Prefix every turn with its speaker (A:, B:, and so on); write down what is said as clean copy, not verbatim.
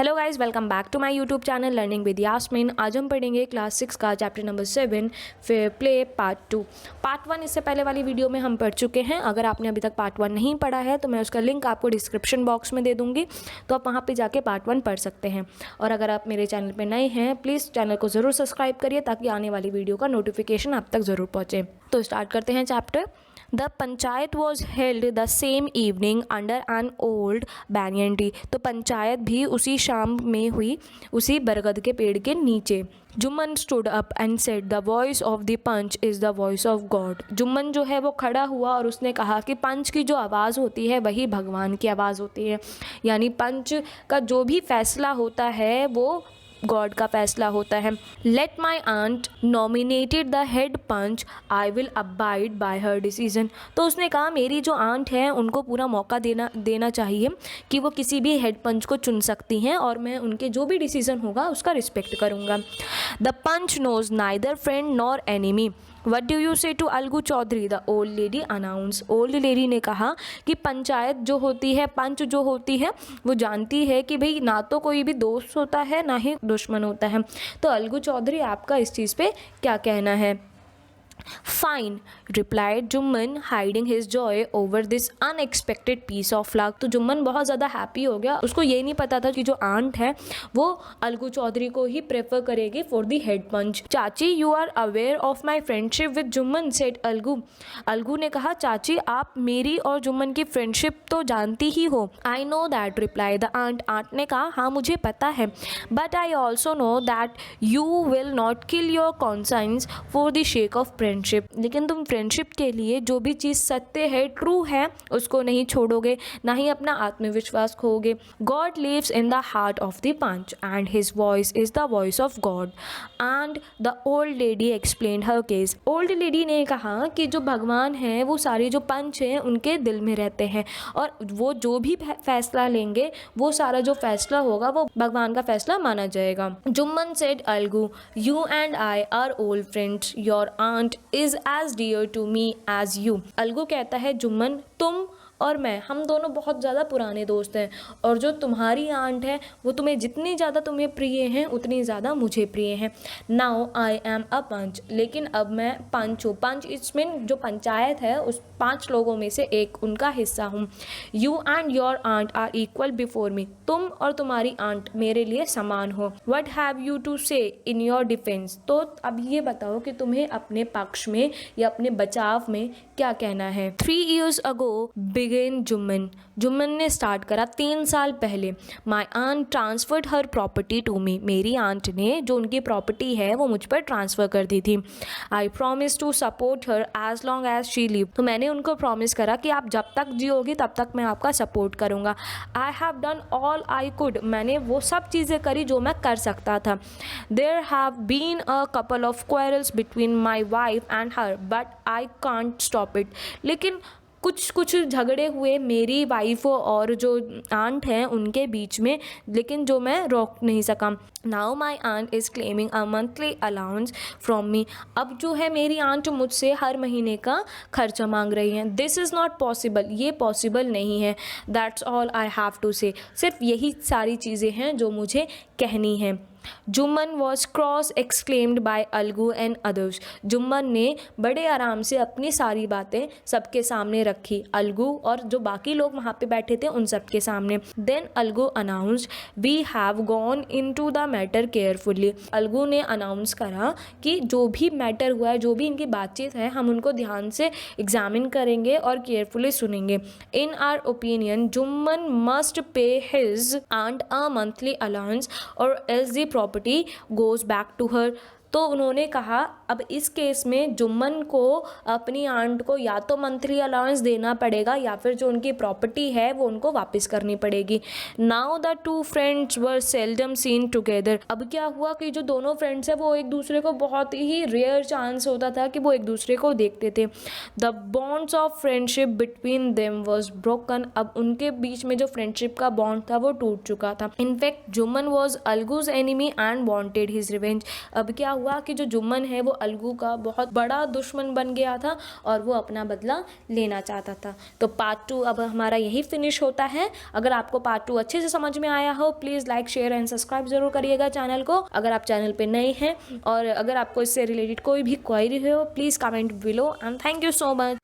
A: Hello guys, welcome back to my YouTube channel learning with Yasmin. आज हम पढ़ेंगे class 6 का chapter number 7 fair play part 2। Part 1 इससे पहले वाली वीडियो में हम पढ़ चुके हैं। अगर आपने अभी तक पार्ट 1 नहीं पढ़ा है तो मैं उसका लिंक आपको डिस्क्रिप्शन बॉक्स में दे दूँगी, तो आप वहाँ पे जाके पार्ट 1 पढ़ सकते हैं। और अगर आप मेरे चैनल पर नए हैं, प्लीज़ चैनल को ज़रूर सब्सक्राइब करिए ताकि आने वाली वीडियो का नोटिफिकेशन आप तक ज़रूर पहुँचे। तो स्टार्ट करते हैं chapter. The panchayat was held the same evening under an old banyan tree. तो पंचायत भी उसी शाम में हुई, उसी बरगद के पेड़ के नीचे। Jumman stood up and said the voice of the panch is the voice of God. Jumman जो है वो खड़ा हुआ और उसने कहा कि पंच की जो आवाज़ होती है वही भगवान की आवाज़ होती है, यानी पंच का जो भी फैसला होता है वो गॉड का फैसला होता है। Let my aunt nominated the head panch, I will abide by her decision. तो उसने कहा मेरी जो आंट है उनको पूरा मौका देना चाहिए कि वो किसी भी हेड पंच को चुन सकती हैं और मैं उनके जो भी डिसीजन होगा उसका रिस्पेक्ट करूँगा। The panch knows neither friend nor enemy, what do you say to Algu Chaudhari, the old lady announce. Old lady ने कहा कि पंचायत जो होती है, पंच जो होती है, वो जानती है कि भाई ना तो कोई भी दोस्त होता है ना ही दुश्मन होता है। तो अलगू चौधरी, आपका इस चीज़ पे क्या कहना है? Fine, replied Jumman, hiding his joy over this unexpected piece of luck. तो जुम्मन बहुत ज़्यादा हैप्पी हो गया। उसको ये नहीं पता था कि जो आंट है वो अलगू चौधरी को ही प्रेफर करेगी फॉर दी हेड पंच। चाची, you are aware of my friendship with Jumman, said Algu. Algu ने कहा चाची, आप मेरी और जुम्मन की फ्रेंडशिप तो जानती ही हो। I know that, reply the aunt. Aunt ने कहा हाँ मुझे पता है, but I also know that you will not kill your conscience for the sake of friendship. लेकिन तुम फ्रेंडशिप के लिए जो भी चीज़ सत्य है, ट्रू है, उसको नहीं छोड़ोगे, ना ही अपना आत्मविश्वास खोओगे। God lives in the heart of the panch and his voice is the voice of God. And the old lady explained her case. Old lady ने कहा कि जो भगवान हैं वो सारे जो पंच हैं उनके दिल में रहते हैं और वो जो भी फैसला लेंगे वो सारा जो फैसला होगा वो भगवान का फैसला माना जाएगा। Jumman said Algu, you and I are old friends, your aunt is as dear to me as you. Algu कहता है जुम्मन, तुम और मैं, हम दोनों बहुत ज़्यादा पुराने दोस्त हैं और जो तुम्हारी आंट है वो तुम्हें जितनी ज़्यादा तुम्हें प्रिय हैं उतनी ज़्यादा मुझे प्रिय हैं। नाउ आई एम अ पंच, लेकिन अब मैं पंच हूँ। पंच इसमें जो पंचायत है उस 5 लोगों में से एक उनका हिस्सा हूँ। You and your aunt are equal before me, तुम और तुम्हारी आंट मेरे लिए समान हो। वट हैव यू टू से इन योर डिफेंस। तो अब ये बताओ कि तुम्हें अपने पक्ष में या अपने बचाव में क्या कहना है। 3 years ago began Jumman, Jumman ने स्टार्ट करा 3 साल पहले। My aunt transferred her property to me, मेरी आंट ने जो उनकी प्रॉपर्टी है वो मुझ पर ट्रांसफ़र कर दी थी। I promise to support her as long as she live, तो मैंने उनको प्रॉमिस करा कि आप जब तक जियोगी तब तक मैं आपका सपोर्ट करूँगा। I have done all I could, मैंने वो सब चीज़ें करी जो मैं कर सकता था। There have been a couple of quarrels between my wife and her but I can't stop it, लेकिन कुछ झगड़े हुए मेरी वाइफ और जो आंट हैं उनके बीच में, लेकिन जो मैं रोक नहीं सका। Now my aunt is claiming a monthly allowance from me, अब जो है मेरी आंट मुझसे हर महीने का खर्चा मांग रही हैं। दिस इज़ नॉट पॉसिबल, ये पॉसिबल नहीं है। That's all I have to say, सिर्फ यही सारी चीज़ें हैं जो मुझे कहनी हैं। Jumman was cross exclaimed by Algu and others, जुम्मन ने बड़े आराम से अपनी सारी बातें सबके सामने रखी, अलगू और जो बाकी लोग वहाँ पे बैठे थे उन सबके सामने। Then Algu announced, we have gone in to the matter carefully, Algu ने अनाउंस करा कि जो भी मैटर हुआ है, जो भी इनकी बातचीत है, हम उनको ध्यान से एग्जामिन करेंगे और केयरफुली सुनेंगे। In our opinion Jumman must pay his aunt a monthly allowance और as the property goes back to her. तो उन्होंने कहा अब इस केस में जुम्मन को अपनी आंट को या तो मंथली अलाउंस देना पड़ेगा या फिर जो उनकी प्रॉपर्टी है वो उनको वापस करनी पड़ेगी। Now the 2 friends were seldom seen together, अब क्या हुआ कि जो दोनों फ्रेंड्स हैं वो एक दूसरे को, बहुत ही रेयर चांस होता था कि वो एक दूसरे को देखते थे। The bonds of friendship between them was broken, अब उनके बीच में जो फ्रेंडशिप का बॉन्ड था वो टूट चुका था। In fact Jumman was Algu's enemy and wanted his revenge, अब क्या हुआ कि जो जुम्मन है वो अलगू का बहुत बड़ा दुश्मन बन गया था और वो अपना बदला लेना चाहता था। तो पार्ट 2 अब हमारा यही फिनिश होता है। अगर आपको पार्ट 2 अच्छे से समझ में आया हो, please like share and subscribe जरूर करिएगा चैनल को। अगर आप चैनल पे नए हैं और अगर आपको इससे रिलेटेड कोई भी क्वेरी हो, please comment below and thank you so much.